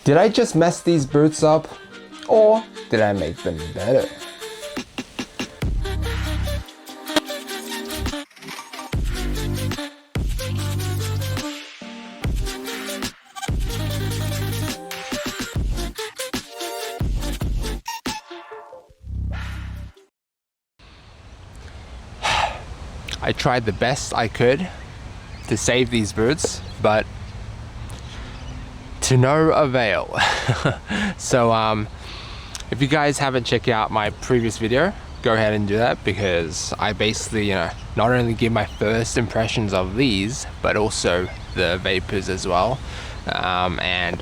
Did I just mess these boots up, or did I make them better? I tried the best I could to save these boots, but to no avail. So if you guys haven't checked out my previous video, go ahead and do that, because I basically, not only give my first impressions of these, but also the vapors as well. And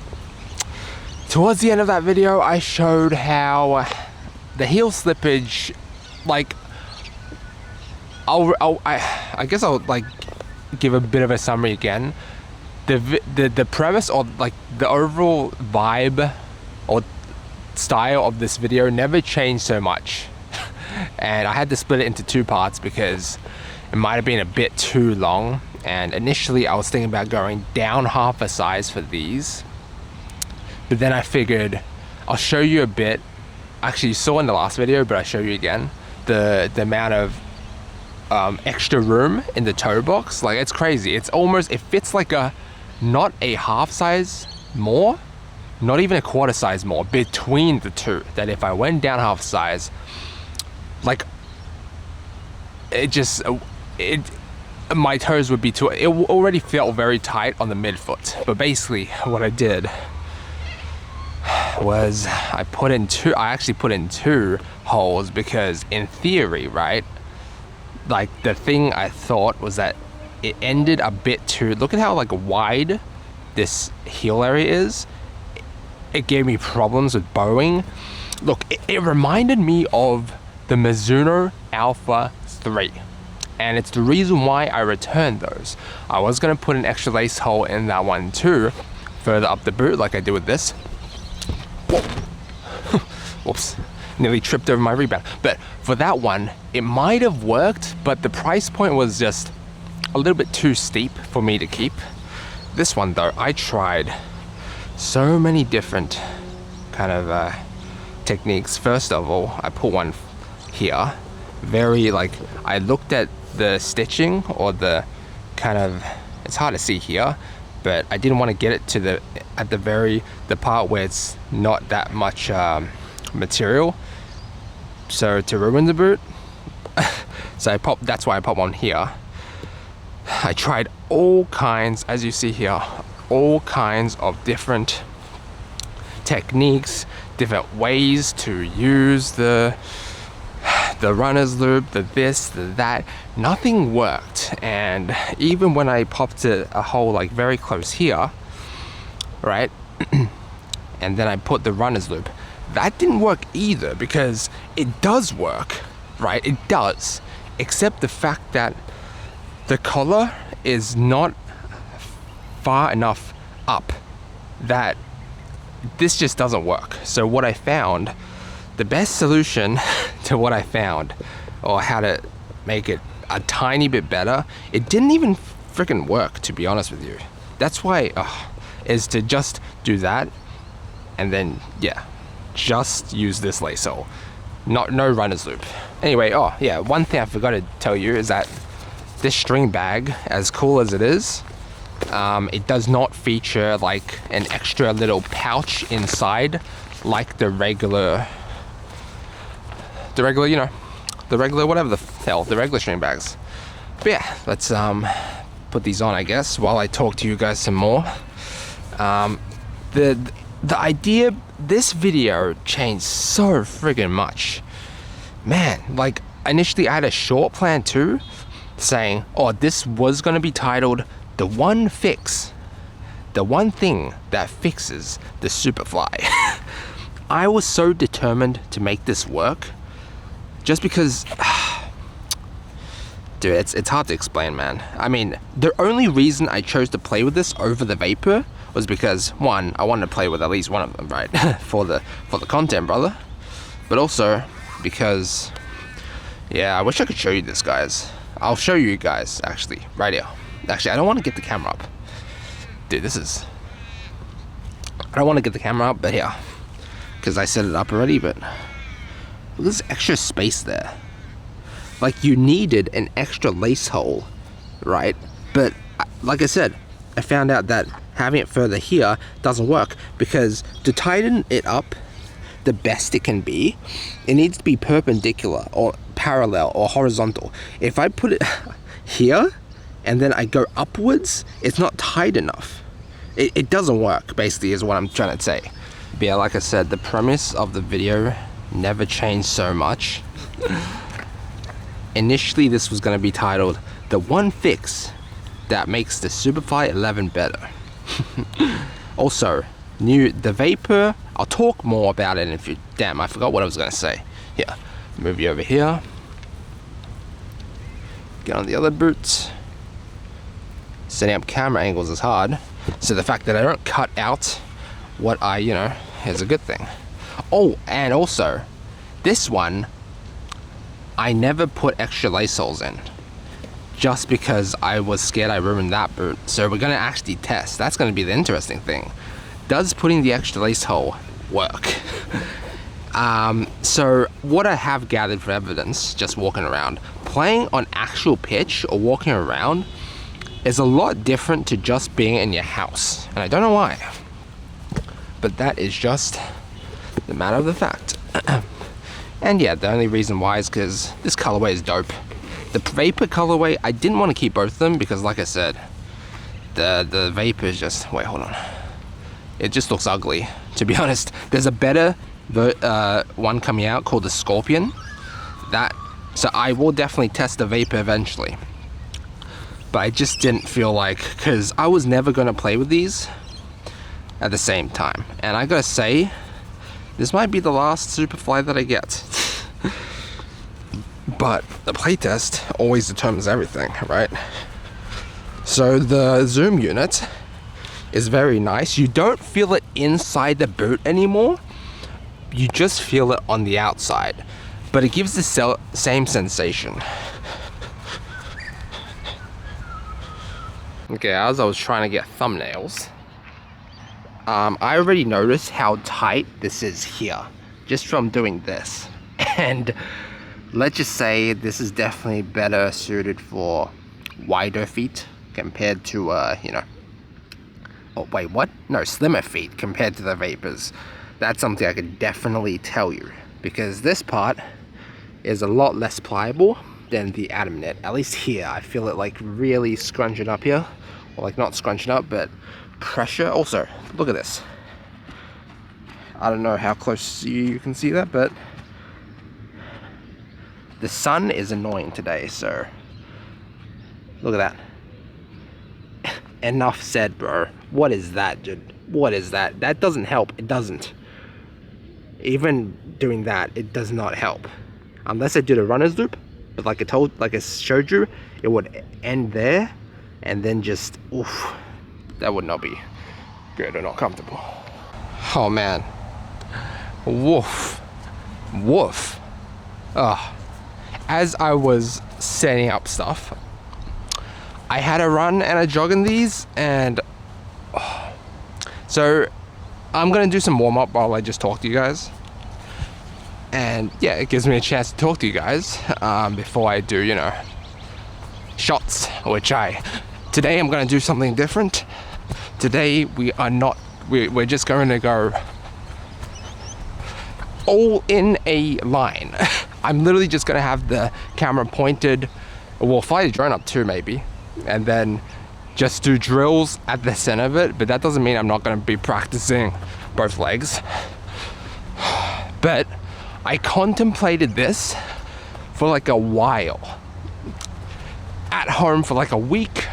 towards the end of that video, I showed how the heel slippage, like, I guess I'll like give a bit of a summary again. The premise, or like the overall vibe or style of this video never changed so much, and I had to split it into two parts because it might have been a bit too long. And initially I was thinking about going down half a size for these, but then I figured I'll show you a bit. Actually, you saw in the last video, but I'll show you again the amount of extra room in the toe box. Like, it's crazy. It's almost, it fits like not a half size more, not even a quarter size more between the two, that if I went down half size, like, my toes would be too, it already felt very tight on the midfoot. But basically what I did was I actually put in two holes, because in theory, right, like, the thing I thought was that it ended a bit too, look at how like wide this heel area is. It gave me problems with bowing. Look, it reminded me of the Mizuno Alpha 3, and it's the reason why I returned those. I was gonna put an extra lace hole in that one too, further up the boot, like I did with this. Whoa. Whoops. Nearly tripped over my rebound. But for that one, it might have worked, but the price point was just a little bit too steep for me to keep. This one though, I tried so many different kind of techniques. First of all, I put one here, very like, I looked at the stitching, or the kind of, it's hard to see here, but I didn't want to get it to the part where it's not that much material, so to ruin the boot. So that's why I popped one here. I tried all kinds, as you see here, all kinds of different techniques, different ways to use the runner's loop, the this, the that. Nothing worked. And even when I popped a hole like very close here, right, and then I put the runner's loop, that didn't work either, because it does work, right? It does, except the fact that the collar is not far enough up, that this just doesn't work. So what I found, the best solution to what I found, or how to make it a tiny bit better, it didn't even freaking work, to be honest with you. That's why, is to just do that, and then, yeah, just use this lace hole, no runner's loop. Anyway, oh yeah, one thing I forgot to tell you is that this string bag, as cool as it is, it does not feature like an extra little pouch inside like the regular, whatever the hell, the regular string bags. But yeah, let's put these on, I guess, while I talk to you guys some more. The idea, this video changed so friggin' much. Man, like, initially I had a short plan too, saying, oh, this was gonna be titled The One Fix, the one thing that fixes the Superfly. I was so determined to make this work, just because, dude, it's hard to explain, man. I mean, the only reason I chose to play with this over the Vapor was because, one, I wanted to play with at least one of them, right? for the content, brother. But also because, yeah, I wish I could show you this, guys. I'll show you guys, actually, right here. Actually, I don't want to get the camera up. Dude, this is, I don't want to get the camera up, but yeah, because I set it up already. But look at this extra space there. Like, you needed an extra lace hole, right? But like I said, I found out that having it further here doesn't work, because to tighten it up the best it can be, it needs to be perpendicular or parallel or horizontal. If I put it here and then I go upwards, it's not tight enough. It doesn't work, basically, is what I'm trying to say. But yeah, like I said, the premise of the video never changed so much. Initially, this was going to be titled "The One Fix That Makes the Superfly 11 Better." Also, the Vapor, I'll talk more about it if you... Damn, I forgot what I was going to say. Here, move you over here. Get on the other boots. Setting up camera angles is hard, so the fact that I don't cut out what I, is a good thing. Oh, and also, this one, I never put extra lace holes in, just because I was scared I ruined that boot. So we're gonna actually test. That's gonna be the interesting thing. Does putting the extra lace hole work? So what I have gathered for evidence, just walking around, playing on actual pitch or walking around is a lot different to just being in your house. And I don't know why, but that is just the matter of the fact. And yeah, the only reason why is because this colorway is dope. The Vapor colorway, I didn't want to keep both of them because, like I said, the Vapor is just... Wait, hold on. It just looks ugly, to be honest. There's a better one coming out called the Scorpion. So I will definitely test the Vapor eventually. But I just didn't feel like... Because I was never going to play with these at the same time. And I gotta say, this might be the last Superfly that I get. But the playtest always determines everything, right? So the zoom unit is very nice. You don't feel it inside the boot anymore. You just feel it on the outside. But it gives the same sensation. Okay, as I was trying to get thumbnails, I already noticed how tight this is here, just from doing this. And let's just say this is definitely better suited for wider feet compared to, oh wait, what? No, slimmer feet compared to the Vapors. That's something I could definitely tell you, because this part is a lot less pliable than the Atom Knit. At least here, I feel it like really scrunching up here, or like not scrunching up, but pressure. Also, look at this. I don't know how close you can see that, but the sun is annoying today, so look at that. Enough said, bro. What is that, dude? What is that? That doesn't help. It doesn't. Even doing that, it does not help. Unless I do the runner's loop, but like I showed you, it would end there, and then just, oof, that would not be good or not comfortable. Oh man. Woof. Woof. As I was setting up stuff, I had a run and a jog in these, and so I'm gonna do some warm up while I just talk to you guys. And yeah, it gives me a chance to talk to you guys before I do, shots, today I'm gonna do something different. Today we're just going to go all in a line. I'm literally just gonna have the camera pointed, we'll fly the drone up too maybe, and then just do drills at the center of it, but that doesn't mean I'm not gonna be practicing both legs. But I contemplated this for like a while. At home for like a week,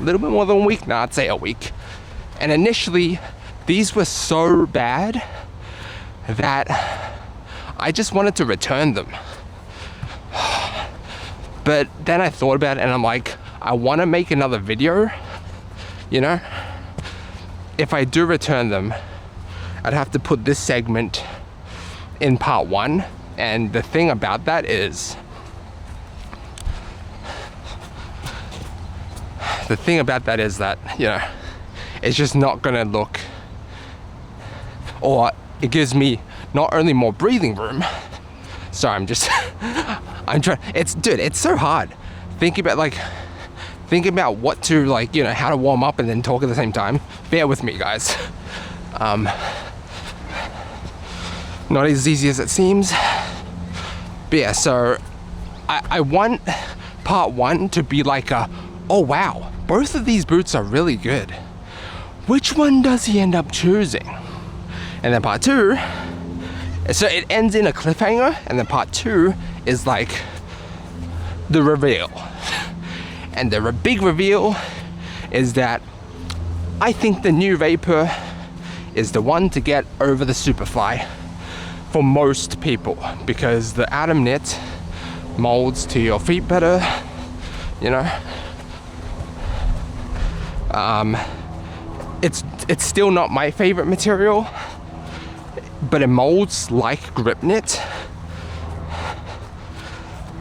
a little bit more than a week, I'd say a week. And initially, these were so bad that I just wanted to return them. But then I thought about it and I'm like, I want to make another video, If I do return them, I'd have to put this segment in part 1. And the thing about that is, that, it's just not gonna look or it gives me not only more breathing room. So I'm trying, it's so hard. Think about what to, like, you know, how to warm up and then talk at the same time. Bear with me, guys. Not as easy as it seems. But yeah, so I want part one to be like oh wow, both of these boots are really good. Which one does he end up choosing? And then part two, so it ends in a cliffhanger, and then part two is like the reveal. And the big reveal is that I think the new Vapor is the one to get over the Superfly for most people, because the Atom knit molds to your feet better, you know. It's still not my favorite material, but it molds like grip knit,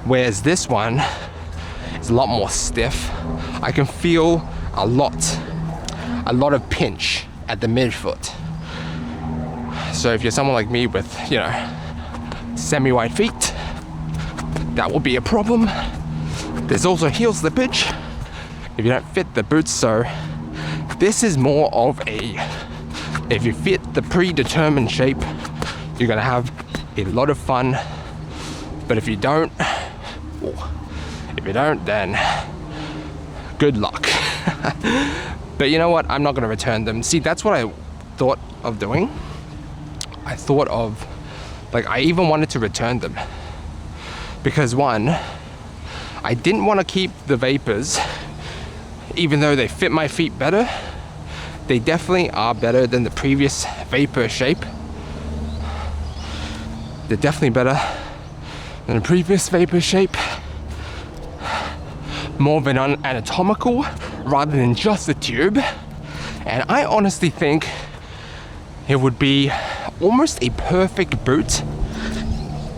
whereas this one is a lot more stiff. I can feel a lot of pinch at the midfoot. So if you're someone like me with, you know, semi-wide feet, that will be a problem. There's also heel slippage if you don't fit the boots, so this is more of a, if you fit the predetermined shape, you're gonna have a lot of fun. But if you don't, then good luck. But you know what? I'm not gonna return them. See, that's what I thought of doing. I thought of, like, I even wanted to return them. Because one, I didn't want to keep the Vapors, even though they fit my feet better. They definitely are better than the previous Vapor shape. They're definitely better than the previous Vapor shape. More of an anatomical rather than just a tube. And I honestly think it would be almost a perfect boot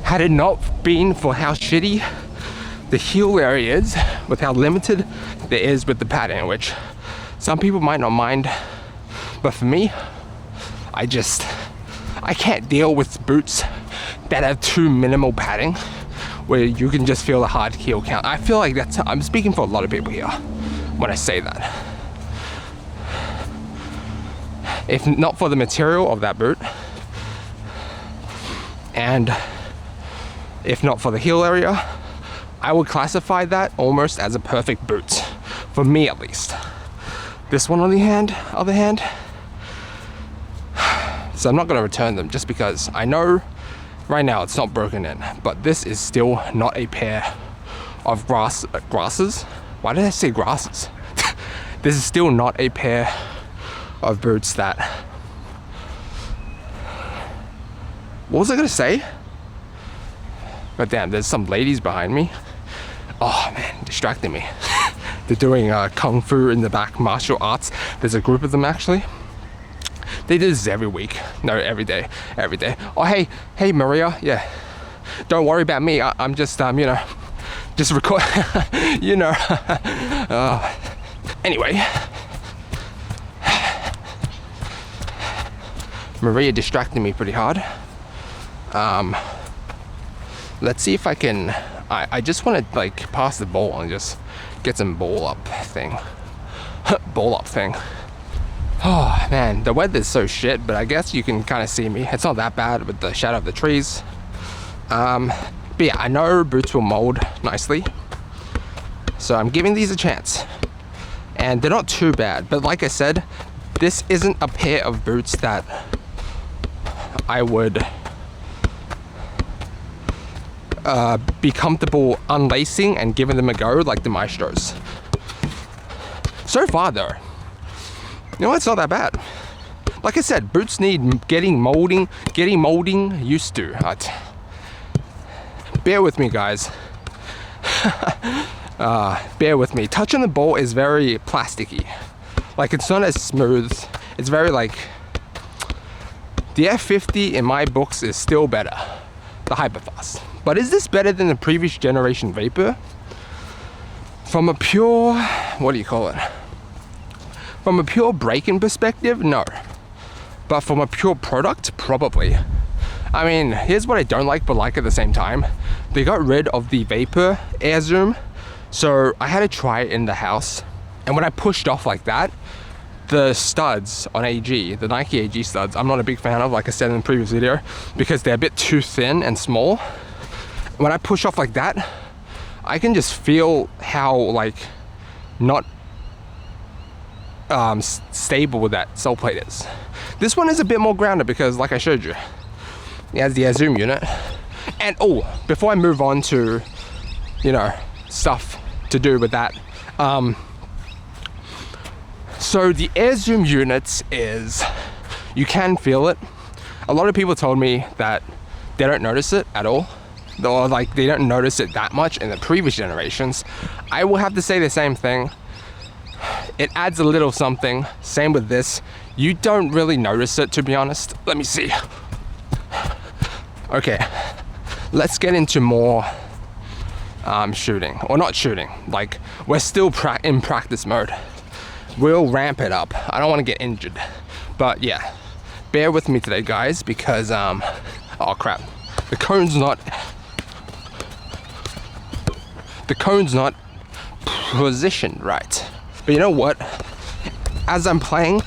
had it not been for how shitty the heel area is, with how limited there is with the padding, which some people might not mind, but for me, I can't deal with boots that have too minimal padding where you can just feel the hard heel count. I feel like I'm speaking for a lot of people here when I say that. If not for the material of that boot, and if not for the heel area, I would classify that almost as a perfect boot, for me at least. This one on the other hand, so I'm not gonna return them just because I know right now it's not broken in, but this is still not a pair of grasses. Why did I say grasses? This is still not a pair of boots that, what was I gonna say? But damn, there's some ladies behind me. Oh man, distracting me. They're doing kung fu in the back, martial arts. There's a group of them actually. They do this every week. No, every day. Oh hey Maria, yeah. Don't worry about me. I'm just you know, just record. You know. Anyway. Maria distracted me pretty hard. Let's see if I can. I just want to like pass the ball and just get some ball up thing. Oh man, the weather's so shit, but I guess you can kind of see me. It's not that bad with the shadow of the trees. But yeah, I know boots will mold nicely, so I'm giving these a chance, and they're not too bad. But like I said, this isn't a pair of boots that I would be comfortable unlacing and giving them a go like the Maestros. So far though, you know, it's not that bad. Like I said, boots need getting molding used to. Bear with me, guys. Bear with me. Touching the ball is very plasticky. Like, it's not as smooth. It's very like, the F50 in my books is still better, the Hyperfast. But is this better than the previous generation Vapor? From a pure, what do you call it? From a pure break-in perspective, no. but from a pure product, probably. I mean, here's what I don't like, but like at the same time. They got rid of the vapor air zoom, so I had to try it in the house. And when I pushed off like that, the studs on AG, the Nike AG studs, I'm not a big fan of, like I said in the previous video, because they're a bit too thin and small. When I push off like that, I can just feel how like not stable that sole plate is. This one is a bit more grounded because, like I showed you, it has the air zoom unit. And oh, before I move on to, you know, stuff to do with that, so the air zoom units is, you can feel it. A lot of people told me that they don't notice it at all, or like they don't notice it that much in the previous generations. I will have to say the same thing. It adds a little something. Same with this. You don't really notice it, to be honest. Let me see. Okay, let's get into more shooting, or not shooting. Like, we're still in practice mode. We'll ramp it up. I don't want to get injured, but yeah, bear with me today, guys, because oh crap, the cone's not positioned right. But you know what? As I'm playing,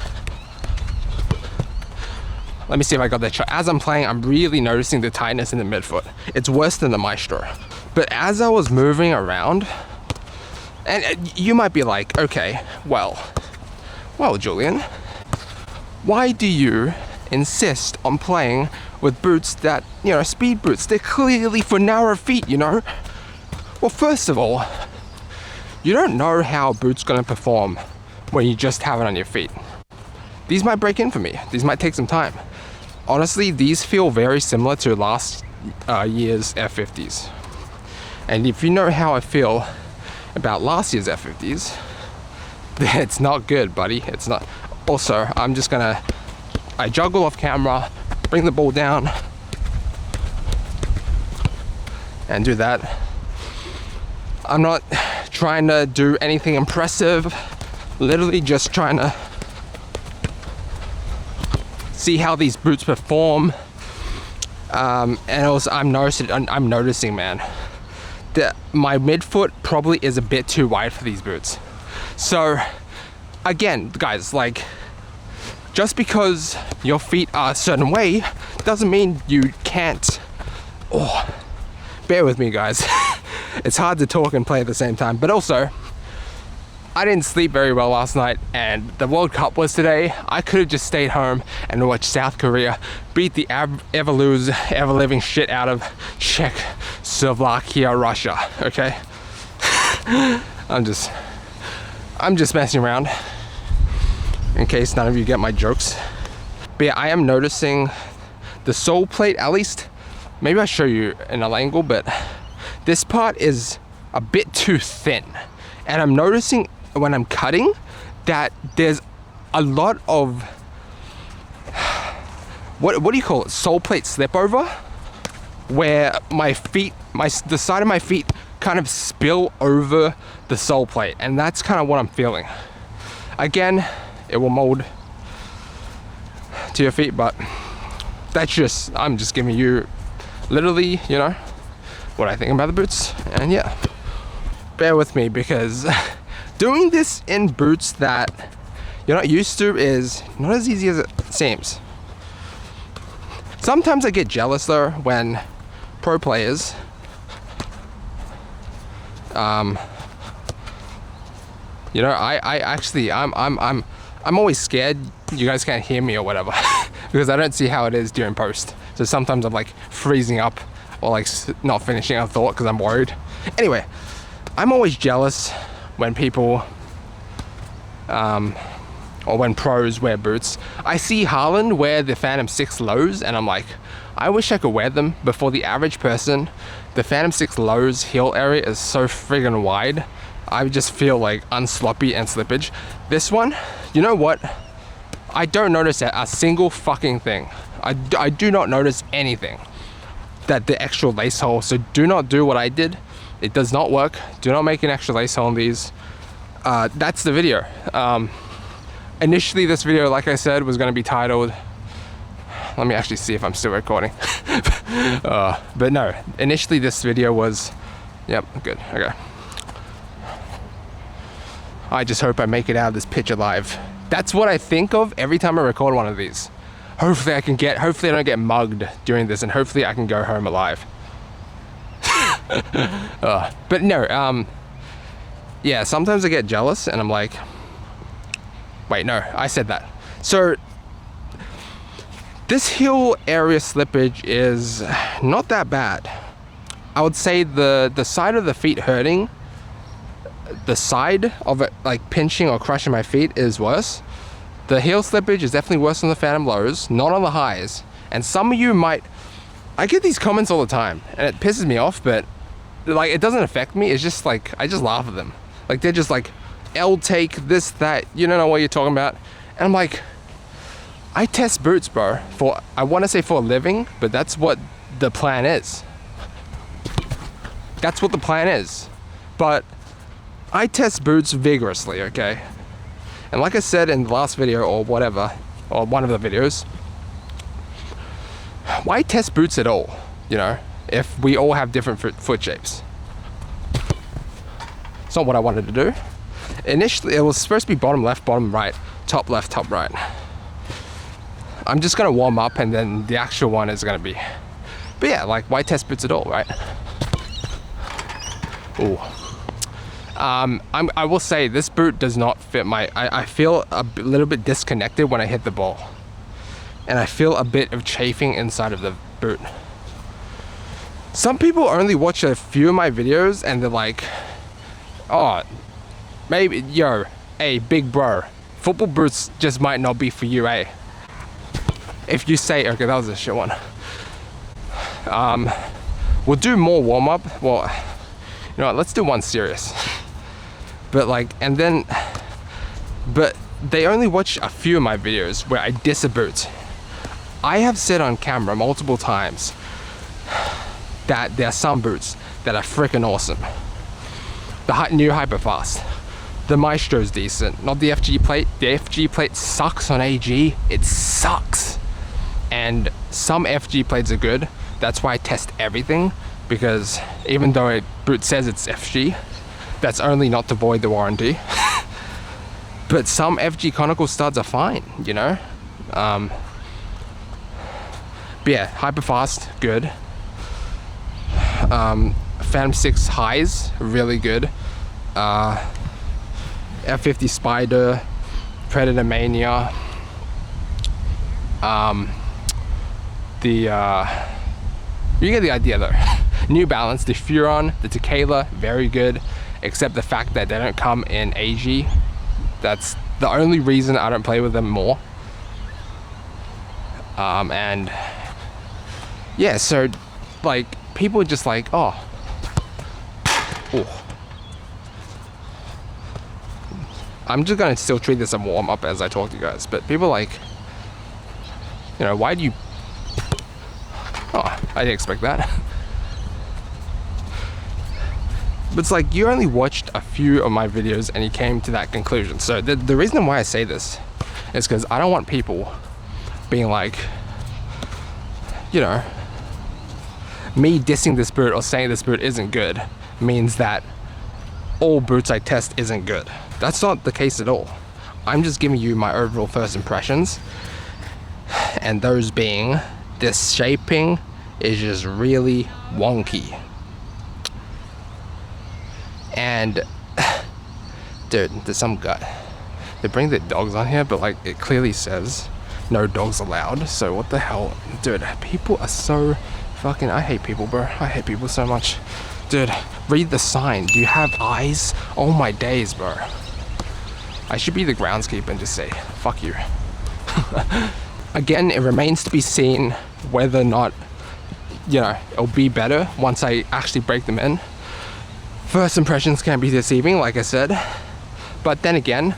let me see if I got that shot. As I'm playing, I'm really noticing the tightness in the midfoot. It's worse than the Maestro. But as I was moving around, and you might be like, okay, well, Julian, why do you insist on playing with boots that, you know, speed boots? They're clearly for narrow feet, you know? Well, first of all, you don't know how a boot's gonna perform when you just have it on your feet. These might break in for me. These might take some time. Honestly, these feel very similar to last year's F50s. And if you know how I feel about last year's F50s, then it's not good, buddy. It's not. Also, I juggle off camera, bring the ball down, and do that. I'm not trying to do anything impressive, literally just trying to see how these boots perform. And also I'm noticing, man, that my midfoot probably is a bit too wide for these boots. So again, guys, like, just because your feet are a certain way doesn't mean you can't. Oh, bear with me, guys. It's hard to talk and play at the same time. But also, I didn't sleep very well last night, and the World Cup was today. I could have just stayed home and watched South Korea beat the ever-living shit out of Czechoslovakia, Russia, okay? I'm just messing around, in case none of you get my jokes. But yeah, I am noticing the sole plate, at least, maybe I'll show you in an angle, but this part is a bit too thin. And I'm noticing when I'm cutting that there's a lot of, what do you call it? Sole plate slip over, where my feet, the side of my feet kind of spill over the sole plate. And that's kind of what I'm feeling. Again, it will mold to your feet, but that's just, I'm just giving you literally, you know, what I think about the boots. And yeah, bear with me, because doing this in boots that you're not used to is not as easy as it seems. Sometimes I get jealous though when pro players you know, I'm always scared you guys can't hear me or whatever because I don't see how it is during post. So sometimes I'm like freezing up or like not finishing a thought because I'm worried. Anyway, I'm always jealous when people or when pros wear boots. I see Haaland wear the Phantom 6 lows and I'm like, I wish I could wear them. But for the average person, the Phantom 6 lows heel area is so friggin' wide. I just feel like unsloppy and slippage. This one, you know what? I don't notice a single fucking thing. I do not notice anything. That the extra lace hole, so do not do what I did. It does not work. Do not make an extra lace hole on these. That's the video. Initially this video, like I said, was going to be titled Let me actually see if I'm still recording. But no, initially this video was, yep, good, okay. I just hope I make it out of this pitch alive. That's what I think of every time I record one of these. Hopefully I don't get mugged during this, and hopefully I can go home alive. But no, yeah, sometimes I get jealous and I'm like, wait, no, I said that. So this hill area slippage is not that bad. I would say the side of the feet hurting, the side of it like pinching or crushing my feet is worse. The heel slippage is definitely worse on the phantom lows, not on the highs. And some of you might, I get these comments all the time and it pisses me off, but like it doesn't affect me. It's just like, I just laugh at them. Like they're just like, L take this, that, you don't know what you're talking about. And I'm like, I test boots, bro, for, I want to say for a living, but that's what the plan is. That's what the plan is. But I test boots vigorously, okay? And like I said in the last video or whatever, or one of the videos, why test boots at all, you know, if we all have different foot shapes? It's not what I wanted to do. Initially, it was supposed to be bottom left, bottom right, top left, top right. I'm just gonna warm up and then the actual one is gonna be, but yeah, like why test boots at all, right? Ooh. I will say this boot does not fit I feel a little bit disconnected when I hit the ball. And I feel a bit of chafing inside of the boot. Some people only watch a few of my videos and they're like, oh, maybe, yo, hey, big bro, football boots just might not be for you, eh? If you say, okay, that was a shit one. We'll do more warm up. Well, you know what, let's do one serious. But like, and then, but they only watch a few of my videos where I diss a boot. I have said on camera multiple times that there are some boots that are freaking awesome. The new Hyperfast, the Maestro's decent, not the FG plate. The FG plate sucks on AG, it sucks. And some FG plates are good. That's why I test everything, because even though a boot says it's FG, that's only not to void the warranty. But some FG conical studs are fine, you know? But yeah, Hyperfast, good. Phantom 6 highs, really good. F50 Spider, Predator Mania. You get the idea though. New Balance, the Furon, the Tequila, very good. Except the fact that they don't come in AG. That's the only reason I don't play with them more. And yeah, so like people are just like, oh, I'm just gonna still treat this as a warm up as I talk to you guys, but people are like, you know, why do you, oh, I didn't expect that. But it's like, you only watched a few of my videos and you came to that conclusion. So the reason why I say this is because I don't want people being like, you know, me dissing this boot or saying this boot isn't good means that all boots I test isn't good. That's not the case at all. I'm just giving you my overall first impressions, and those being, this shaping is just really wonky. And dude, there's some guy, they bring their dogs on here, but like it clearly says no dogs allowed. So what the hell, dude, people are so fucking, I hate people, bro. I hate people so much. Dude, read the sign. Do you have eyes? Oh my days, bro. I should be the groundskeeper and just say fuck you. Again, it remains to be seen whether or not, you know, it'll be better once I actually break them in. First impressions can be deceiving, like I said. But then again,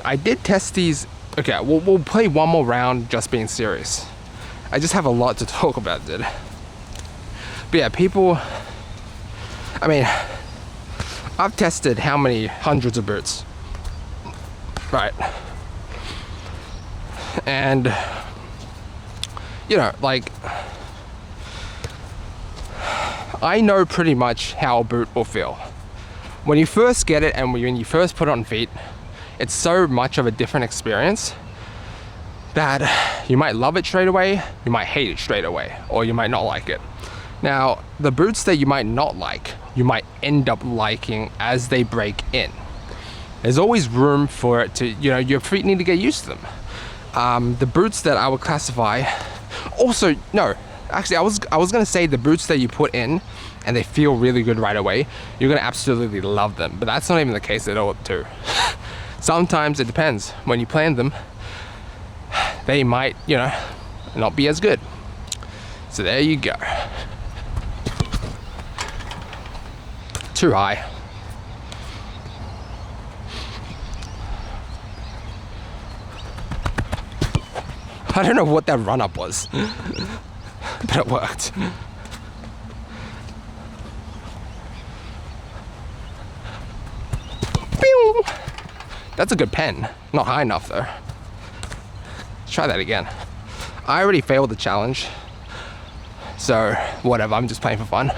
I did test these. Okay, we'll play one more round just being serious. I just have a lot to talk about, dude. But yeah, people, I mean, I've tested how many hundreds of boots, right? And you know, like, I know pretty much how a boot will feel. When you first get it and when you first put it on feet, it's so much of a different experience that you might love it straight away, you might hate it straight away, or you might not like it. Now, the boots that you might not like, you might end up liking as they break in. There's always room for it to, you know, your feet need to get used to them. The boots that I would classify, also, no, actually I was gonna say the boots that you put in and they feel really good right away, you're gonna absolutely love them, but that's not even the case at all too. Sometimes it depends. When you plan them, they might, you know, not be as good. So there you go. Too high. I don't know what that run up was, but it worked. Pew! That's a good pen. Not high enough though. Let's try that again. I already failed the challenge, so whatever, I'm just playing for fun.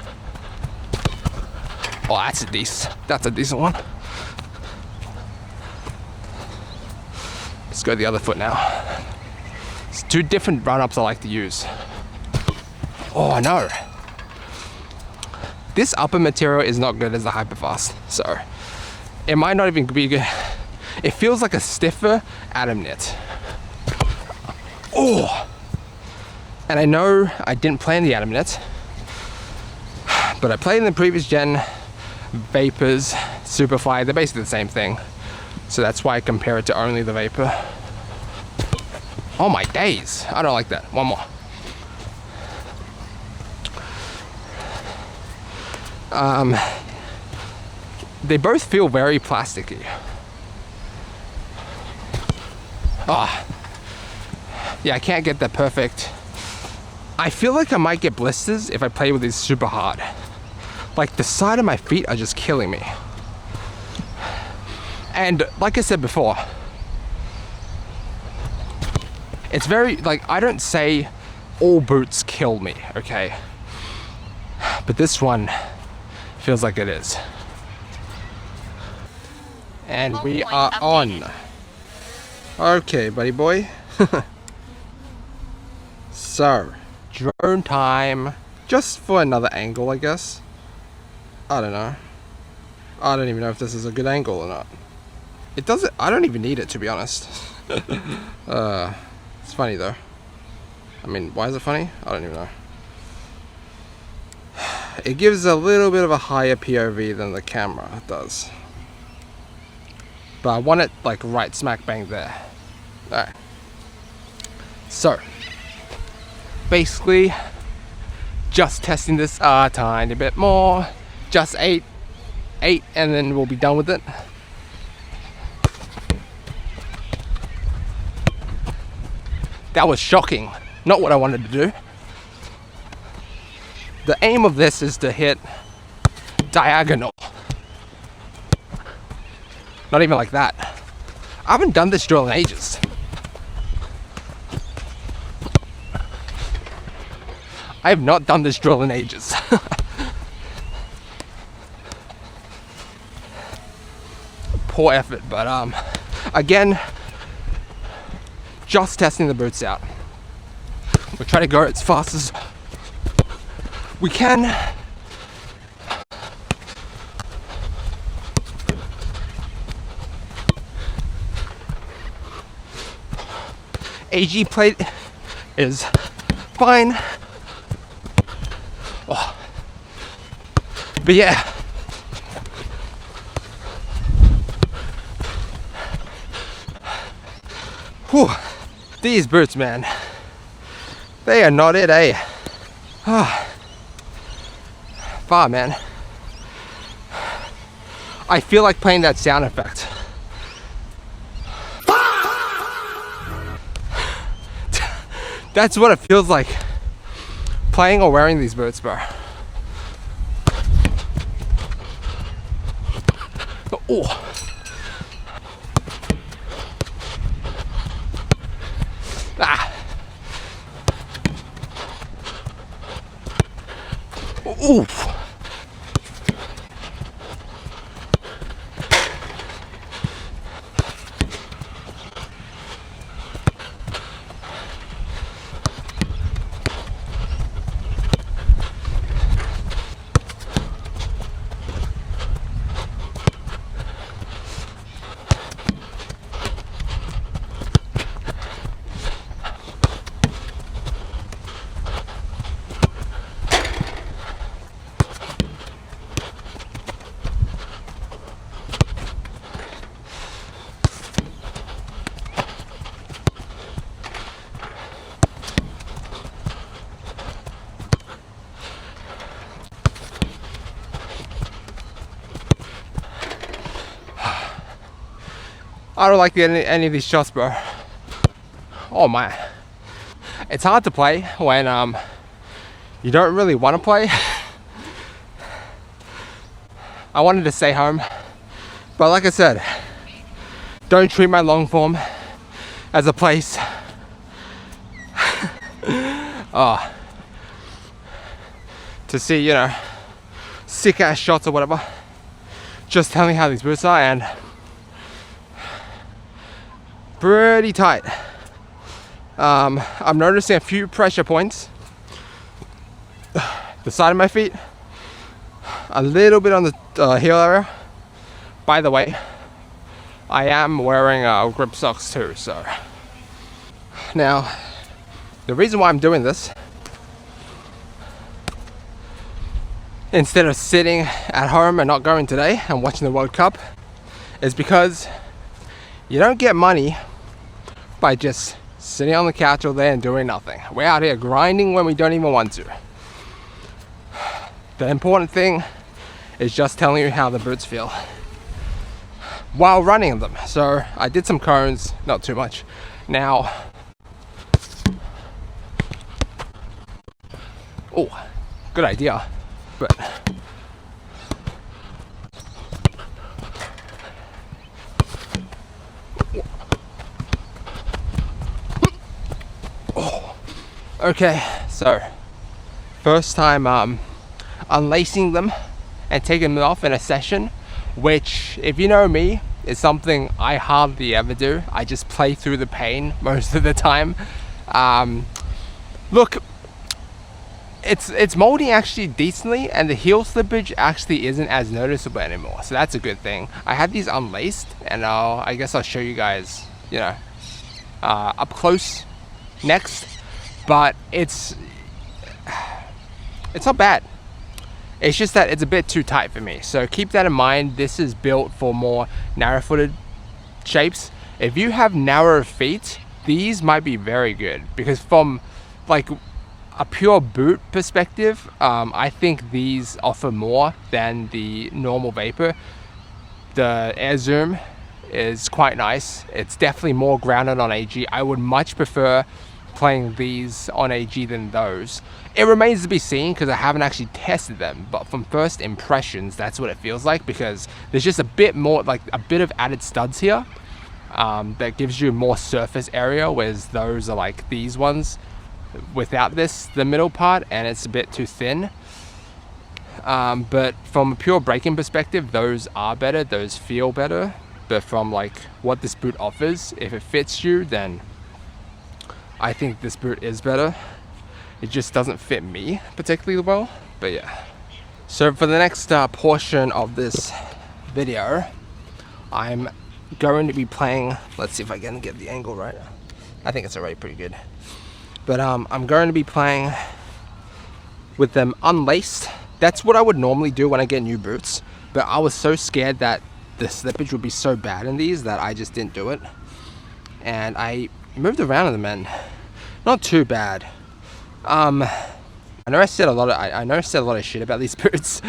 Oh, that's a decent one. Let's go the other foot now. It's two different run-ups I like to use. Oh no. This upper material is not good as the Hyperfast, so it might not even be good. It feels like a stiffer Atom knit. Oh! And I know I didn't plan the Atom knit, but I played in the previous gen Vapors, Superfly, they're basically the same thing. So that's why I compare it to only the Vapor. Oh my days, I don't like that. One more. They both feel very plasticky. Ah, yeah, I can't get that perfect. I feel like I might get blisters if I play with these super hard. Like the side of my feet are just killing me. And like I said before, it's very, like, I don't say all boots kill me, okay? But this one feels like it is. And we are on. Okay, buddy boy. So, drone time. Just for another angle, I guess. I don't know. I don't even know if this is a good angle or not. It doesn't, I don't even need it, to be honest. It's funny though. I mean, why is it funny? I don't even know. It gives a little bit of a higher POV than the camera does. But I want it like right smack bang there. Alright. So, basically, just testing this a tiny bit more. Just 8, and then we'll be done with it. That was shocking. Not what I wanted to do. The aim of this is to hit diagonal. Not even like that. I haven't done this drill in ages. I have not done this drill in ages. Poor effort, but again, just testing the boots out. We'll try to go as fast as we can. AG plate is fine. Oh. But yeah. Whew. These boots, man. They are not it, eh? Ah. Far, man. I feel like playing that sound effect. That's what it feels like playing or wearing these boots, bro. Oh. Ah. Oof. I don't like any of these shots, bro. Oh man, it's hard to play when you don't really want to play. I wanted to stay home, but like I said, don't treat my long form as a place to see, you know, sick ass shots or whatever. Just tell me how these boots are, and pretty tight. I'm noticing a few pressure points. The side of my feet, a little bit on the heel area. By the way, I am wearing grip socks too, so. Now, the reason why I'm doing this, instead of sitting at home and not going today and watching the World Cup, is because you don't get money by just sitting on the couch all day and doing nothing. We're out here grinding when we don't even want to. The important thing is just telling you how the boots feel while running them. So I did some cones, not too much. Now, oh, good idea, but okay, so first time unlacing them and taking them off in a session, which, if you know me, is something I hardly ever do. I just play through the pain most of the time. Look, it's molding actually decently, and the heel slippage actually isn't as noticeable anymore, so that's a good thing. I had these unlaced, and I guess I'll show you guys, you know, up close next. But it's not bad. It's just that it's a bit too tight for me. So keep that in mind. This is built for more narrow-footed shapes. If you have narrow feet, these might be very good, because from like a pure boot perspective, I think these offer more than the normal Vapor. The Air Zoom is quite nice. It's definitely more grounded on AG. I would much prefer playing these on AG than those. It remains to be seen because I haven't actually tested them, but from first impressions, that's what it feels like, because there's just a bit more, like a bit of added studs here that gives you more surface area, whereas those are like these ones without the middle part, and it's a bit too thin. But from a pure braking perspective, those are better, those feel better. But from like what this boot offers, if it fits you, then I think this boot is better. It just doesn't fit me particularly well, but yeah. So for the next portion of this video, I'm going to be playing, let's see if I can get the angle right. I think it's already pretty good. But I'm going to be playing with them unlaced. That's what I would normally do when I get new boots, but I was so scared that the slippage would be so bad in these that I just didn't do it. And I moved around in them, and not too bad. I know I said a lot of shit about these boots.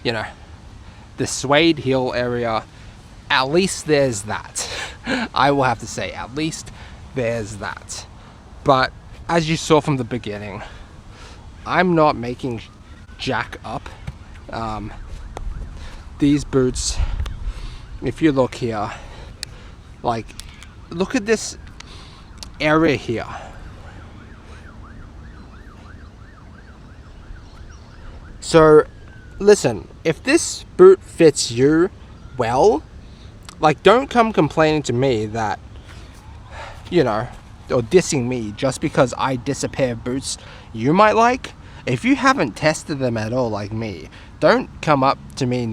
You know, the suede heel area, at least there's that. I will have to say, at least there's that. But as you saw from the beginning, I'm not making jack up. These boots, if you look here, like, look at this area here. So listen, if this boot fits you well, like, don't come complaining to me that, you know, or dissing me just because I diss a pair of boots you might like. If you haven't tested them at all like me, don't come up to me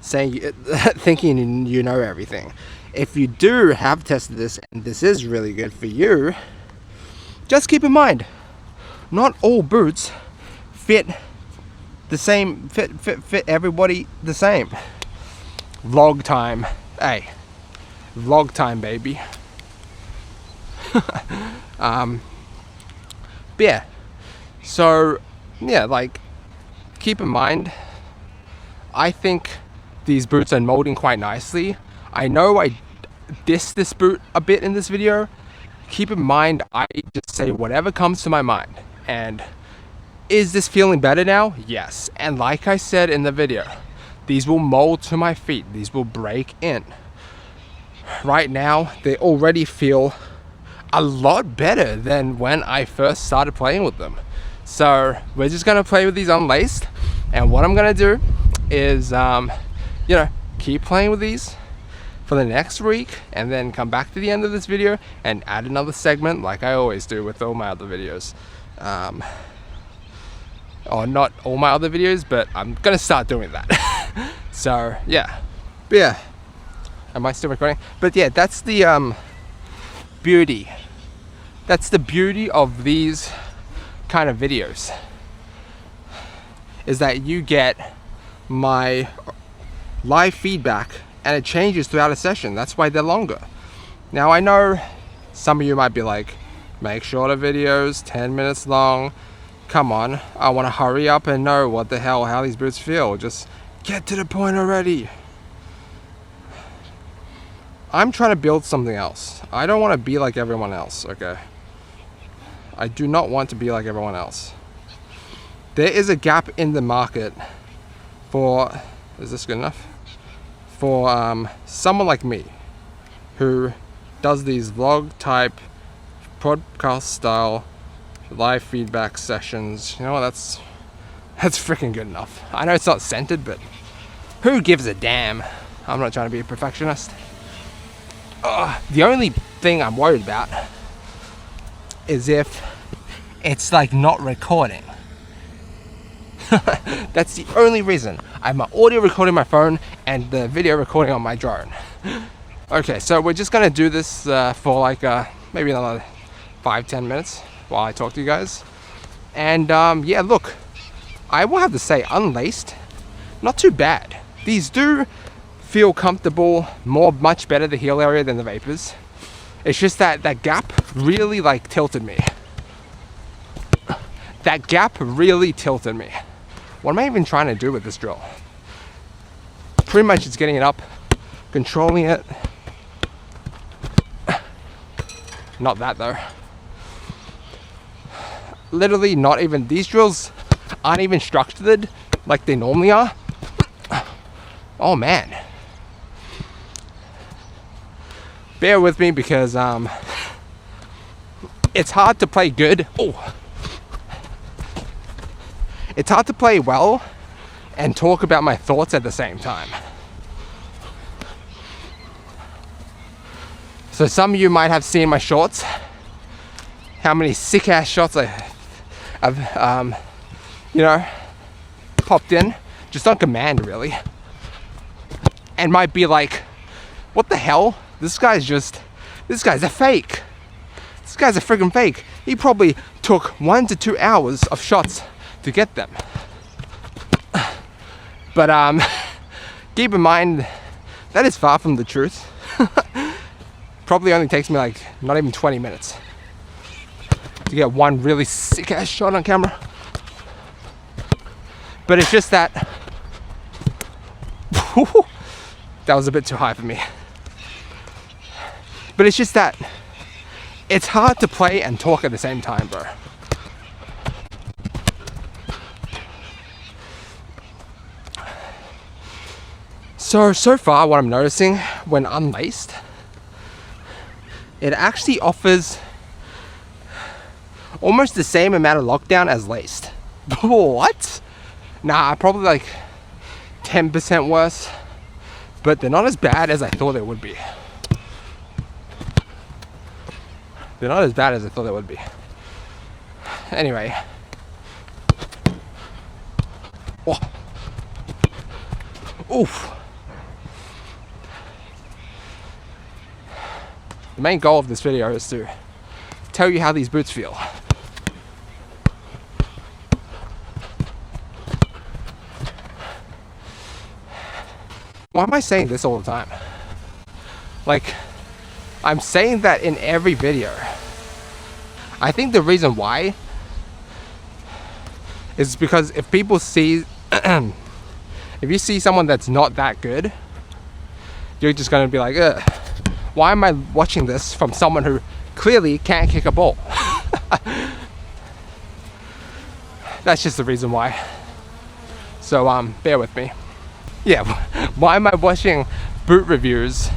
thinking you know everything. If you do have tested this and this is really good for you, just keep in mind, not all boots fit the same, fit everybody the same. Vlog time. Hey, vlog time, baby. Yeah, so yeah, like, keep in mind, I think these boots are molding quite nicely. I know I dissed this boot a bit in this video. Keep in mind, I just say whatever comes to my mind. And is this feeling better now? Yes. And like I said in the video, these will mold to my feet. These will break in. Right now, they already feel a lot better than when I first started playing with them. So we're just gonna play with these unlaced, and what I'm gonna do is you know, keep playing with these for the next week, and then come back to the end of this video and add another segment like I always do with all my other videos. Or not all my other videos, but I'm gonna start doing that. So yeah, but yeah, am I still recording? But yeah, that's the beauty. That's the beauty of these kind of videos, is that you get my live feedback and it changes throughout a session. That's why they're longer. Now I know some of you might be like, make shorter videos, 10 minutes long. Come on, I want to hurry up and know what the hell, how these boots feel. Just get to the point already. I'm trying to build something else. I don't want to be like everyone else, okay? I do not want to be like everyone else. There is a gap in the market for, is this good enough? For someone like me who does these vlog type, podcast style, live feedback sessions. You know what, that's freaking good enough. I know it's not centered, but who gives a damn? I'm not trying to be a perfectionist. The only thing I'm worried about is if it's like not recording. That's the only reason. I have my audio recording on my phone and the video recording on my drone. Okay, so we're just gonna do this for like maybe another 5-10 minutes while I talk to you guys. And yeah, look, I will have to say, unlaced, not too bad. These do feel comfortable, much better the heel area than the Vapors. It's just that gap really like tilted me. That gap really tilted me. What am I even trying to do with this drill? Pretty much it's getting it up, controlling it. Not that though. Literally not even, these drills aren't even structured like they normally are. Oh man. Bear with me because it's hard to play good. Oh. It's hard to play well and talk about my thoughts at the same time. So some of you might have seen my shorts. How many sick ass shots I've you know, popped in just on command really. And might be like, what the hell? This guy's a fake. This guy's a friggin' fake. He probably took 1 to 2 hours of shots to get them. But keep in mind, that is far from the truth. Probably only takes me like not even 20 minutes to get one really sick ass shot on camera. But it's just that that was a bit too high for me. But it's just that it's hard to play and talk at the same time, bro. So far what I'm noticing when unlaced, it actually offers almost the same amount of lockdown as laced. What? Nah, probably like 10% worse, but they're not as bad as I thought they would be. They're not as bad as I thought they would be. Anyway. Oh. Oof. The main goal of this video is to tell you how these boots feel. Why am I saying this all the time? Like, I'm saying that in every video. I think the reason why is because if people see, if you see someone that's not that good, you're just gonna be like, ugh, why am I watching this from someone who clearly can't kick a ball? That's just the reason why. So bear with me. Yeah, why am I watching boot reviews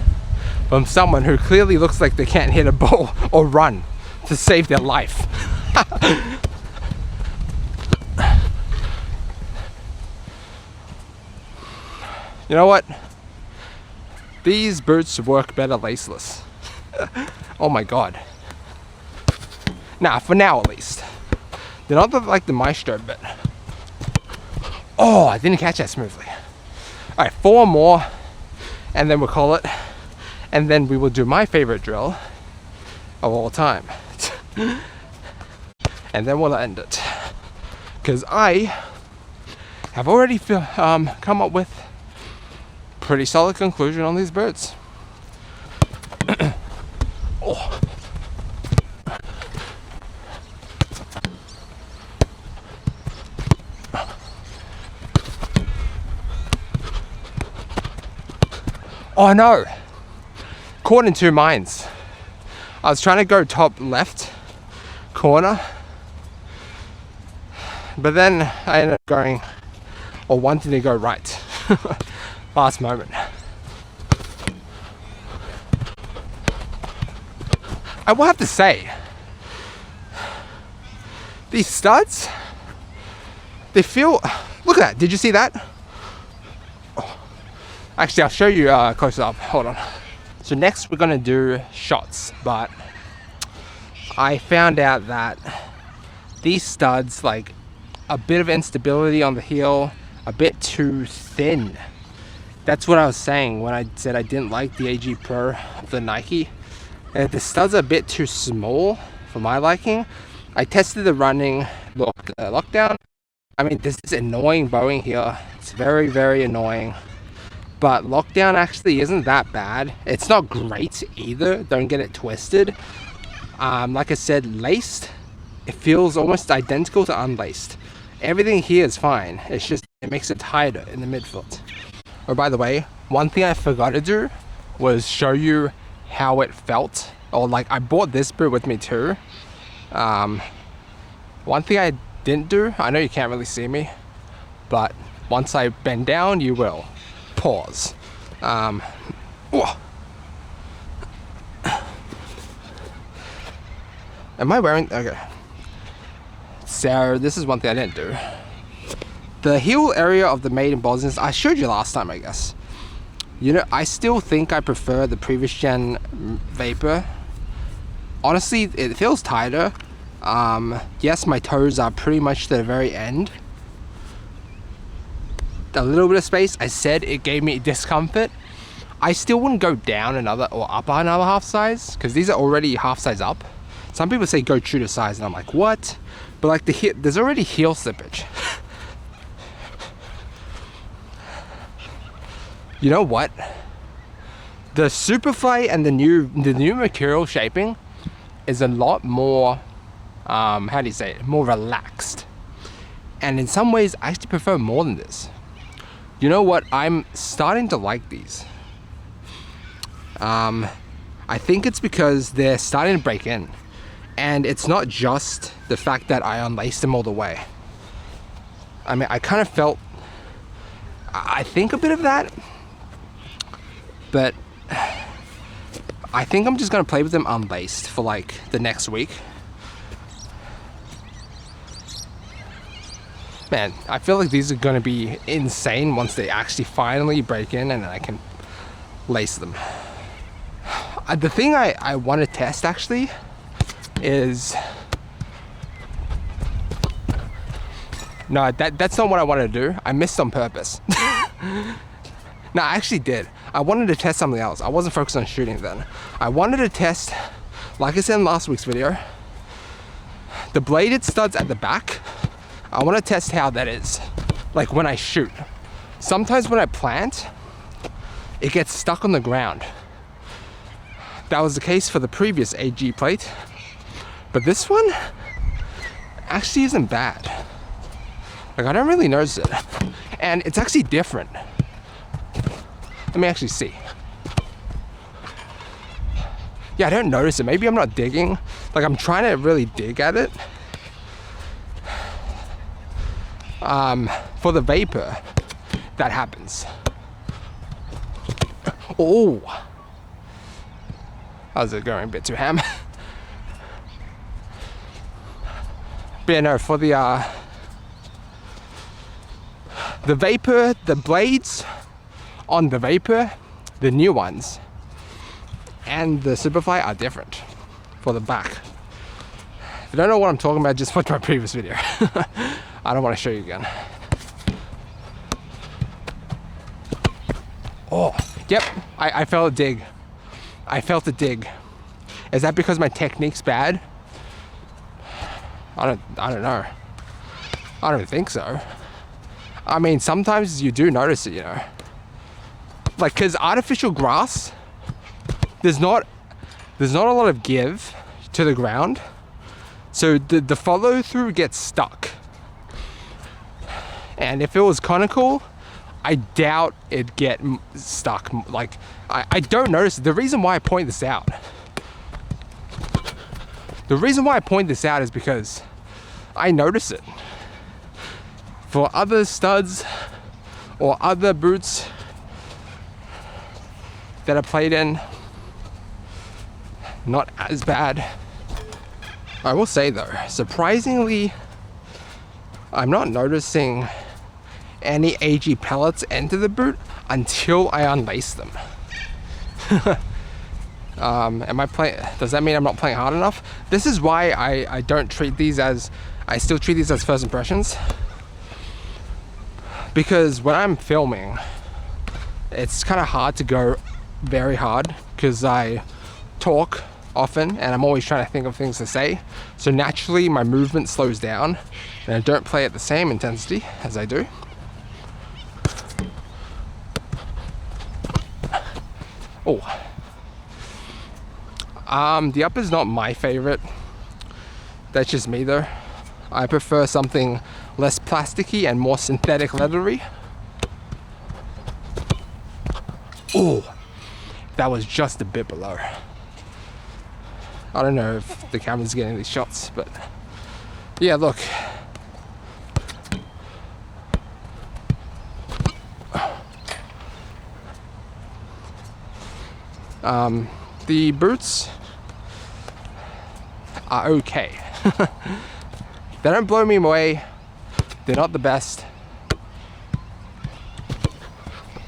from someone who clearly looks like they can't hit a ball or run to save their life? You know what? These boots work better laceless. Oh my god. Nah, for now at least. They're not like the Maestro, but... Oh, I didn't catch that smoothly. Alright, 4 more, and then we'll call it. And then we will do my favorite drill of all time. And then we'll end it. Because I have already come up with pretty solid conclusion on these boots. Oh. Oh no! Caught in two minds. I was trying to go top left corner, but then I ended up going, or wanting to go right. Last moment. I will have to say, these studs, they feel, look at that, did you see that? Oh. Actually, I'll show you close up, hold on. So next we're gonna do shots, but I found out that these studs, like a bit of instability on the heel, a bit too thin. That's what I was saying when I said I didn't like the AG Pro of the Nike. The studs are a bit too small for my liking. I tested the running lockdown. I mean, this is annoying bowing here. It's very, very annoying. But lockdown actually isn't that bad. It's not great either. Don't get it twisted. Like I said, laced, it feels almost identical to unlaced. Everything here is fine. It's just, it makes it tighter in the midfoot. Oh, by the way, one thing I forgot to do was show you how it felt. Or like, I brought this boot with me too. One thing I didn't do, I know you can't really see me, but once I bend down, you will. Pause. Am I wearing, okay. So this is one thing I didn't do. The heel area of the maiden bosses, I showed you last time, I guess. You know, I still think I prefer the previous gen Vapor. Honestly, it feels tighter. Yes, my toes are pretty much to the very end. A little bit of space, I said it gave me discomfort. I still wouldn't go down another or up another half size, because these are already half size up. Some people say go true to size, and I'm like, what? But like there's already heel slippage. You know what? The Superfly and the new Mercurial shaping is a lot more, how do you say it? More relaxed. And in some ways, I actually prefer more than this. You know what? I'm starting to like these. I think it's because they're starting to break in. And it's not just the fact that I unlaced them all the way. I mean, I kind of felt, I think a bit of that. But I think I'm just gonna play with them unlaced for like the next week. Man, I feel like these are gonna be insane once they actually finally break in and I can lace them. The thing I want to test actually is, no, that's not what I wanted to do. I missed on purpose. No, I actually did. I wanted to test something else. I wasn't focused on shooting then. I wanted to test, like I said in last week's video, the bladed studs at the back. I want to test how that is, like when I shoot. Sometimes when I plant, it gets stuck on the ground. That was the case for the previous AG plate, but this one actually isn't bad. Like, I don't really notice it, and it's actually different. Let me actually see. Yeah, I don't notice it. Maybe I'm not digging. Like, I'm trying to really dig at it. For the vapor, that happens. Oh, how's it going? A bit too ham. But yeah, no, for the vapor, the blades on the vapor, the new ones, and the Superfly are different for the back. If you don't know what I'm talking about, just watch my previous video. I don't want to show you again. Oh, yep, I felt a dig. I felt a dig. Is that because my technique's bad? I don't know. I don't think so. I mean, sometimes you do notice it, you know. Like, cause artificial grass, there's not a lot of give to the ground, so the follow through gets stuck. And if it was conical, I doubt it'd get stuck. Like, I don't notice it. The reason why I point this out, is because I notice it. For other studs or other boots that are played in, not as bad. I will say though, surprisingly, I'm not noticing any AG pellets enter the boot until I unlace them. Does that mean I'm not playing hard enough? This is why I don't treat these as, I still treat these as first impressions. Because when I'm filming, it's kind of hard to go very hard because I talk often and I'm always trying to think of things to say. So naturally my movement slows down and I don't play at the same intensity as I do. Oh. The upper's not my favorite. That's just me though. I prefer something less plasticky and more synthetic leathery. Oh, that was just a bit below. I don't know if the camera's getting these shots, but yeah, look. The boots are okay. They don't blow me away. They're not the best.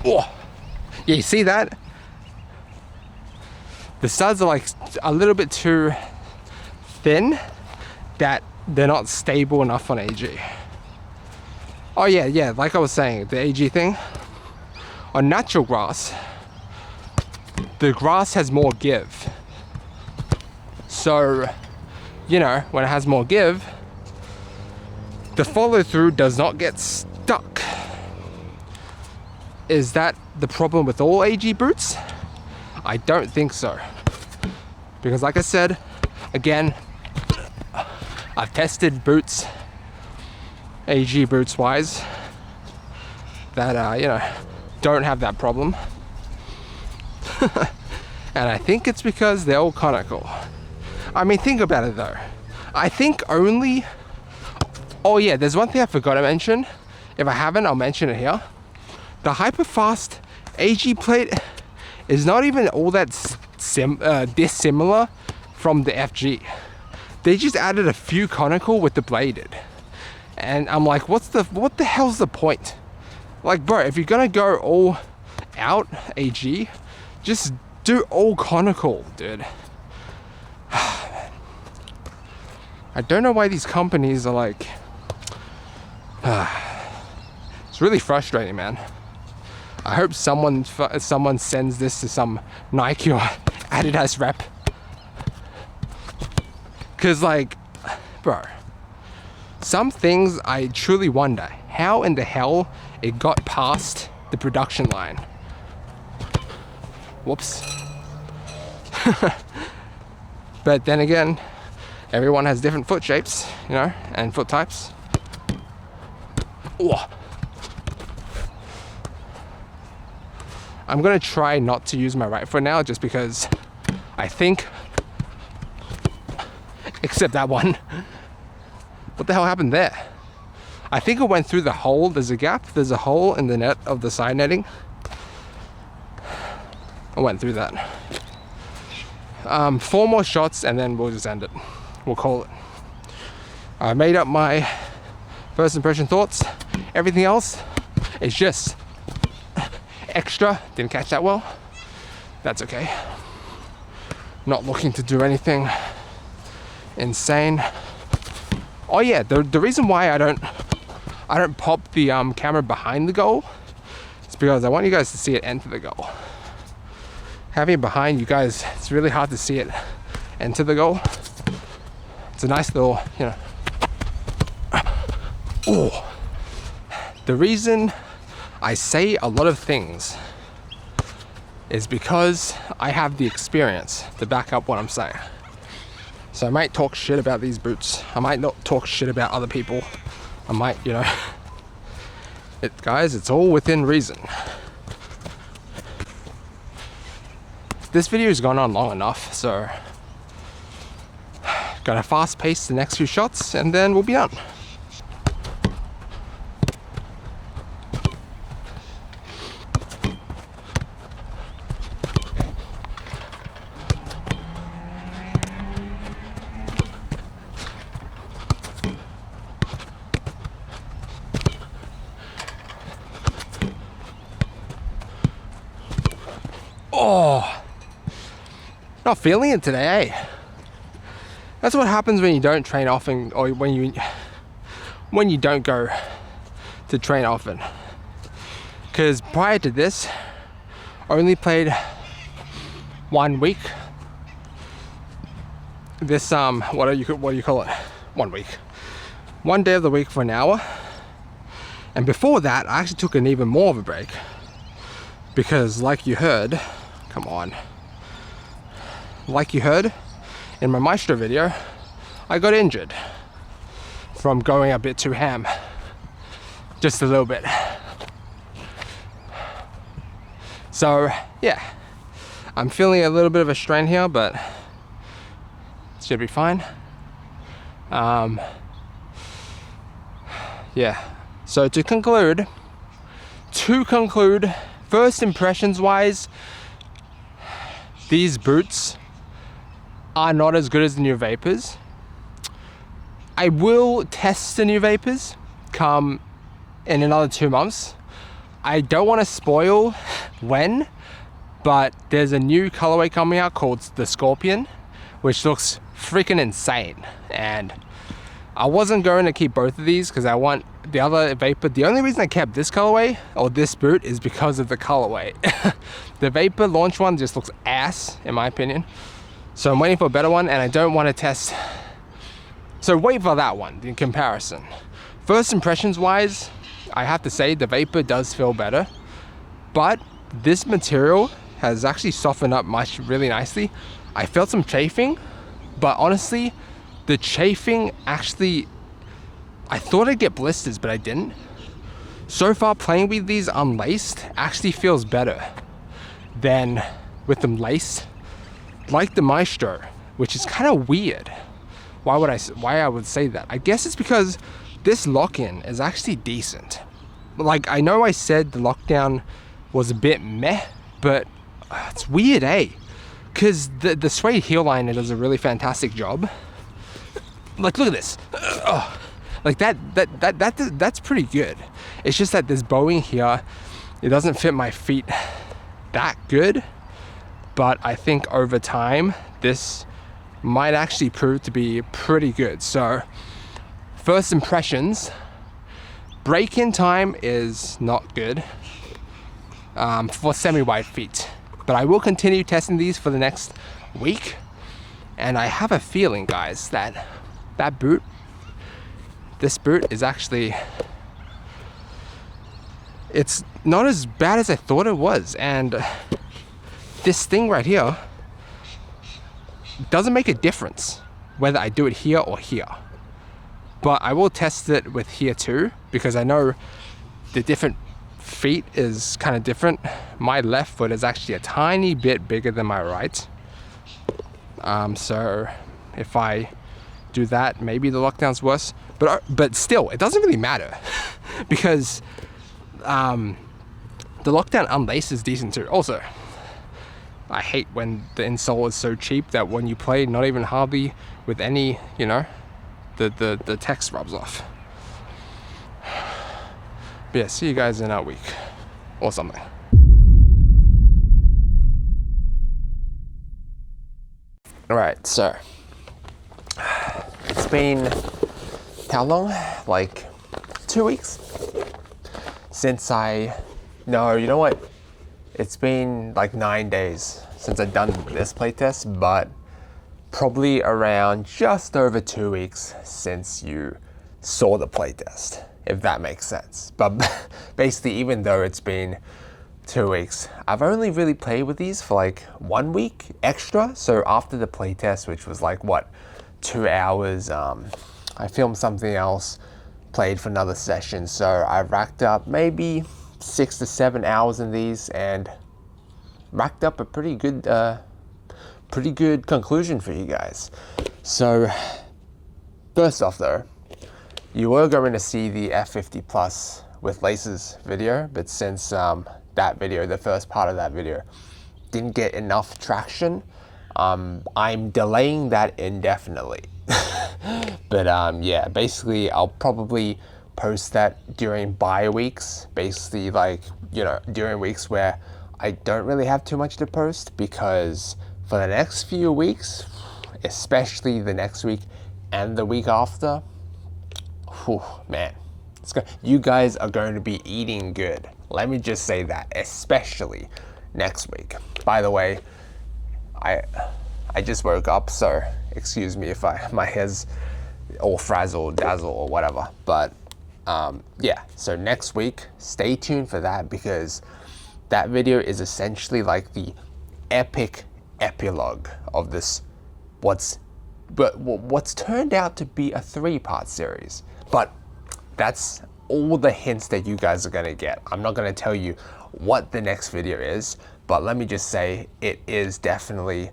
Oh, yeah, you see that? The studs are like a little bit too thin, that they're not stable enough on AG. Oh yeah, like I was saying, the AG thing. On natural grass, the grass has more give. So, you know, when it has more give, the follow through does not get stuck. Is that the problem with all AG boots? I don't think so. Because like I said, again, I've tested boots, AG boots wise, that, you know, don't have that problem. And I think it's because they're all conical. I mean, think about it though. I think only, oh yeah, there's one thing I forgot to mention. If I haven't, I'll mention it here. The hyperfast AG plate is not even all that dissimilar from the FG. They just added a few conical with the bladed. And I'm like, what the hell's the point? Like, bro, if you're gonna go all out AG, just do all conical, dude. I don't know why these companies are like, it's really frustrating, man. I hope someone sends this to some Nike or Adidas rep. Cause like, bro, some things I truly wonder how in the hell it got past the production line. Whoops. But then again, everyone has different foot shapes, you know, and foot types. Oh. I'm gonna try not to use my right foot now just because I think, except that one. What the hell happened there? I think it went through the hole. There's a gap. There's a hole in the net of the side netting. I went through that. 4 more shots and then we'll just end it. We'll call it. I made up my first impression thoughts. Everything else is just extra. Didn't catch that well. That's okay. Not looking to do anything insane. Oh yeah, the reason why I don't pop the camera behind the goal is because I want you guys to see it enter the goal. Having it behind you guys, it's really hard to see it enter the goal. It's a nice little, you know. Oh, the reason I say a lot of things is because I have the experience to back up what I'm saying. So I might talk shit about these boots. I might not talk shit about other people. I might, you know. Guys, it's all within reason. This video's gone on long enough, so gotta fast pace the next few shots and then we'll be done. Oh, not feeling it today, eh? That's what happens when you don't train often, or when you don't go to train often. Because prior to this, I only played 1 week. This what do you call it? 1 week. 1 day of the week for an hour. And before that, I actually took an even more of a break. Because like you heard, come on. Like you heard in my Maestro video, I got injured from going a bit too ham. Just a little bit. So, yeah. I'm feeling a little bit of a strain here, but it should be fine. Yeah. So to conclude, first impressions wise, these boots are not as good as the new Vapors. I will test the new Vapors come in another 2 months. I don't want to spoil when, but there's a new colorway coming out called the Scorpion, which looks freaking insane. And I wasn't going to keep both of these because I want the other Vapor. The only reason I kept this colorway or this boot is because of the colorway. The Vapor launch one just looks ass in my opinion. So I'm waiting for a better one and I don't want to test. So wait for that one in comparison. First impressions wise, I have to say the Vapor does feel better, but this material has actually softened up really nicely. I felt some chafing, but honestly, the chafing actually, I thought I'd get blisters, but I didn't. So far, playing with these unlaced actually feels better than with them laced, like the Maestro, which is kind of weird. Why I would say that? I guess it's because this lock-in is actually decent. Like, I know I said the lockdown was a bit meh, but it's weird, eh? Because the suede heel liner does a really fantastic job. Like, look at this. Like that's pretty good. It's just that this bowing here, it doesn't fit my feet that good, but I think over time this might actually prove to be pretty good. So first impressions, break-in time is not good for semi-wide feet, but I will continue testing these for the next week, and I have a feeling, guys, that this boot is actually, it's not as bad as I thought it was. And this thing right here doesn't make a difference whether I do it here or here, but I will test it with here too, because I know the different feet is kind of different. My left foot is actually a tiny bit bigger than my right, so if I do that, maybe the lockdown's worse, but still it doesn't really matter because the lockdown unlace is decent too. Also, I hate when the insole is so cheap that when you play not even hardly with any, you know, the text rubs off. But yeah, see you guys in a week or something. All right, so it's been how long? Like 2 weeks since no, you know what? It's been like 9 days since I've done this playtest, but probably around just over 2 weeks since you saw the playtest, if that makes sense. But basically, even though it's been 2 weeks, I've only really played with these for like 1 week extra. So after the playtest, which was like what, 2 hours, I filmed something else, played for another session. So I racked up maybe 6 to 7 hours in these and racked up a pretty good conclusion for you guys. So first off though, you were going to see the F50 Plus with laces video, but since that video, the first part of that video, didn't get enough traction, I'm delaying that indefinitely. But yeah, basically I'll probably post that during bye weeks, basically, like, you know, during weeks where I don't really have too much to post, because for the next few weeks, especially the next week and the week after, whew, man, you guys are going to be eating good. Let me just say that, especially next week. By the way, I just woke up, so excuse me if my hair's all frazzle, dazzle, or whatever. But yeah, so next week, stay tuned for that, because that video is essentially like the epic epilogue of this, what's turned out to be a 3-part series. But that's all the hints that you guys are gonna get. I'm not gonna tell you what the next video is, but let me just say it is definitely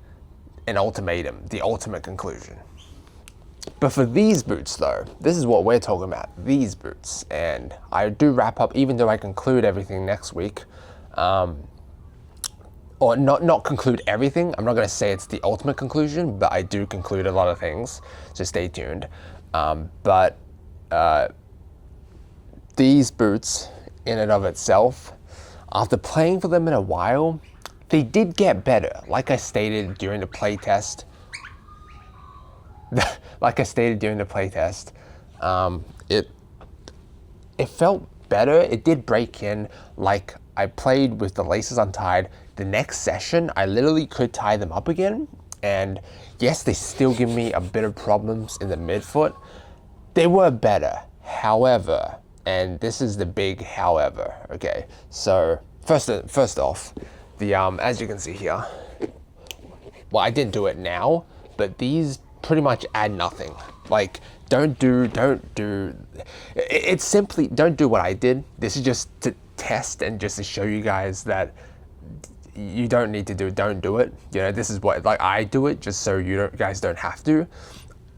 an ultimatum, the ultimate conclusion. But for these boots though, this is what we're talking about, these boots. And I do wrap up, even though I conclude everything next week, or not conclude everything. I'm not gonna say it's the ultimate conclusion, but I do conclude a lot of things, so stay tuned. But these boots in and of itself, after playing for them in a while, they did get better. Like I stated during the playtest, it felt better. It did break in. Like, I played with the laces untied. The next session, I literally could tie them up again. And yes, they still give me a bit of problems in the midfoot. They were better. However, and this is the big however, okay? So first off, the as you can see here, well, I didn't do it now, but these pretty much add nothing. Like, don't do, it's simply, don't do what I did. This is just to test and just to show you guys that you don't need to do it, don't do it. You know, this is what, like, I do it just so you guys don't have to.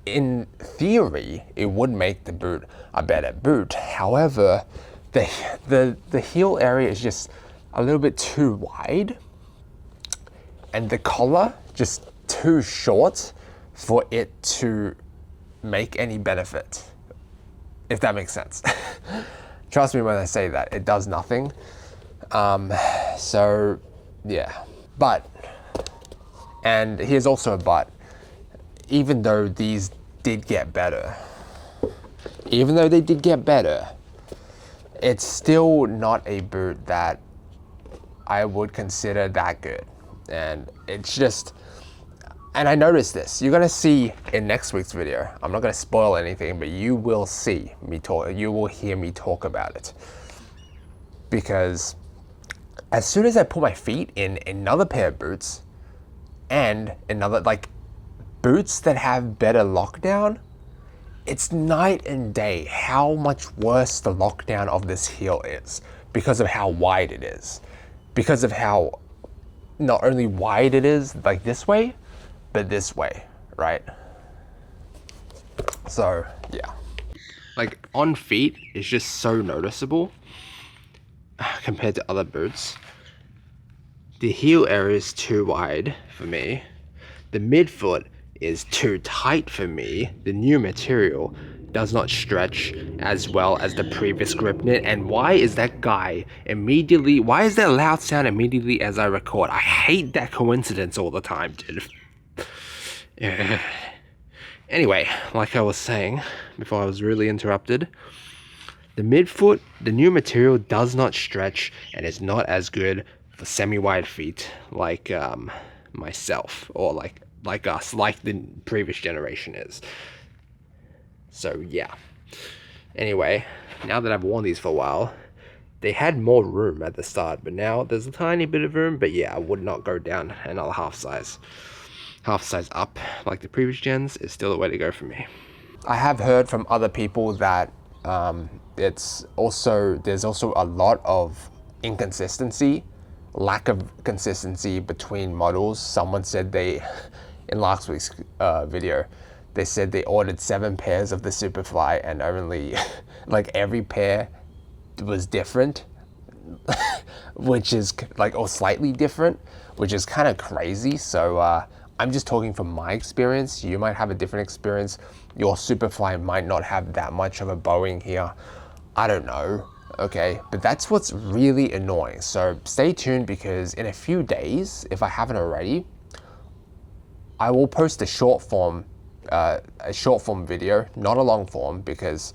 In theory, it would make the boot a better boot. However, the heel area is just a little bit too wide, and the collar just too short for it to make any benefit, if that makes sense. Trust me when I say that, it does nothing. So yeah, but, and here's also a but, even though these did get better, it's still not a boot that I would consider that good. And it's just, and I noticed this, you're gonna see in next week's video, I'm not gonna spoil anything, but you will see me talk, you will hear me talk about it. Because as soon as I put my feet in another pair of boots, and another, like, boots that have better lockdown, it's night and day how much worse the lockdown of this heel is, because of how wide it is, because of how not only wide it is, like this way, but this way, right? So yeah, like on feet, it's just so noticeable compared to other boots. The heel area is too wide for me. The midfoot is too tight for me. The new material does not stretch as well as the previous grip knit. And why is that guy immediately, why is that loud sound immediately as I record? I hate that coincidence all the time, dude. Yeah. Anyway, like I was saying before I was really interrupted, the midfoot, the new material does not stretch and is not as good for semi-wide feet like myself, or like us, like the previous generation is. So yeah. Anyway, now that I've worn these for a while, they had more room at the start, but now there's a tiny bit of room. But yeah, I would not go down another half size up like the previous gens is still the way to go for me. I have heard from other people that there's also a lot of inconsistency, lack of consistency between models. Someone said in last week's video, they said they ordered 7 pairs of the Superfly and only like every pair was different, which is like, or slightly different, which is kind of crazy. So I'm just talking from my experience. You might have a different experience. Your Superfly might not have that much of a bowing here. I don't know, okay? But that's what's really annoying. So stay tuned, because in a few days, if I haven't already, I will post a short form video, not a long form, because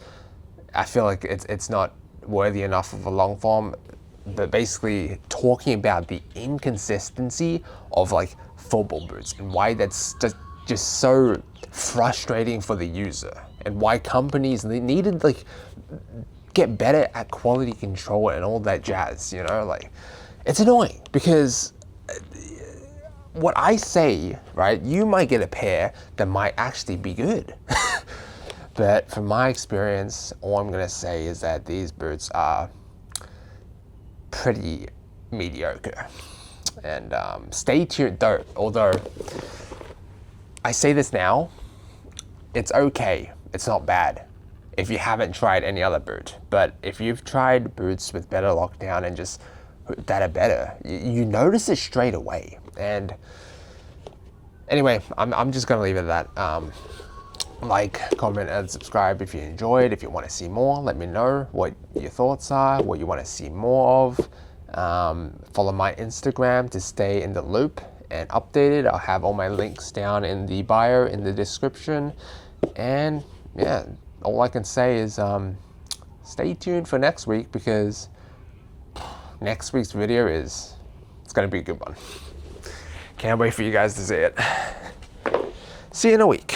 I feel like it's not worthy enough of a long form, but basically talking about the inconsistency of like football boots and why that's just so frustrating for the user, and why companies needed like get better at quality control and all that jazz, you know? Like, it's annoying because what I say, right, you might get a pair that might actually be good. But from my experience, all I'm gonna say is that these boots are pretty mediocre. And stay tuned though, although I say this now, it's okay, it's not bad if you haven't tried any other boot. But if you've tried boots with better lockdown and just that are better, you notice it straight away. And anyway, I'm just gonna leave it at that. Like, comment, and subscribe if you enjoyed. If you want to see more, let me know what your thoughts are, what you want to see more of. Follow my Instagram to stay in the loop and updated. I'll have all my links down in the bio, in the description. And yeah, all I can say is stay tuned for next week, because next week's video it's gonna be a good one. Can't wait for you guys to see it. See you in a week.